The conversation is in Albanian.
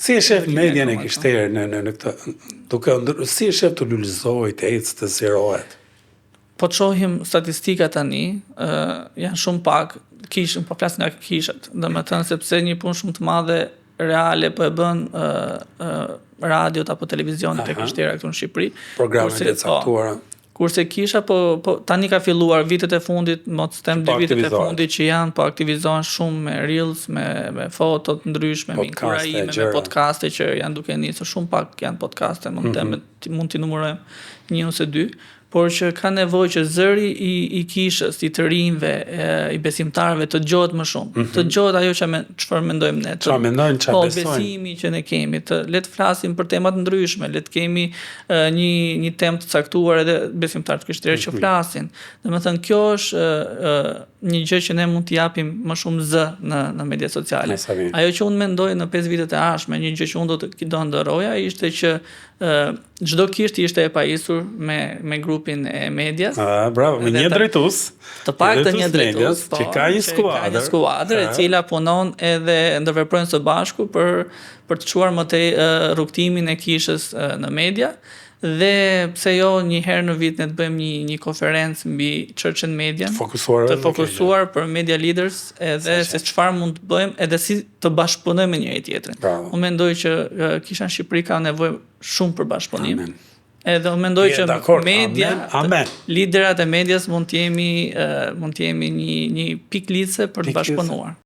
Si e shef median e kishterë në këtë, si e shef të lullëzoj, të ecë, të zerohet? Po të shohim statistikat tani, janë shumë pak, kishën, po flas nga kishat, dhe më thënë sepse një punë shumë të madhe reale po e bën radiot apo televizionet e kishtera këtu në Shqipëri. Programet e caktuara. Kurse kisha po tani ka filluar vitet e fundit, mos them 2 vitet e fundit që janë po aktivizohen shumë me reels, me foto të ndryshme, me inkurajime, me podcaste që janë duke nisur, shumë pak janë podcaste, mund t'i numërojmë 1 ose 2. Por që ka nevojë që zëri i kishës, i të rinjve, i besimtarëve të dëgjohet më shumë. Të dëgjohet ajo çfarë mendojmë ne. Çfarë mendojnë, çfarë besojnë. Besimi që ne kemi, le të flasim për tema të ndryshme, le të kemi një temë të caktuar edhe besimtarët krishterë që flasin. Domethënë kjo është një gjë që ne mund t'i japim më shumë zë në media sociale. Ajo që unë mendoj në 5 vitet e ardhshme, një gjë që unë do ndërroja ishte që çdo kishë ishte e pajisur me grupin e medias. Bravo, me një drejtues. Të paktën një drejtues, që ka një skuadër e cila punon edhe ndërveprojnë së bashku për të çuar më tej rrugtimin e kishës në media. Dhe pse jo një herë në vit ne të bëjmë një konferencë mbi Church and Media, të fokusuar për media leaders edhe se çfarë mund të bëjmë edhe si të bashkëpunojmë me njëri tjetrin. Unë mendoj që kisha në Shqipëri ka nevojë shumë për bashkëpunim. Edhe unë mendoj që media, liderat e medias mund të jemi një pikë lidhëse për të bashkëpunuar.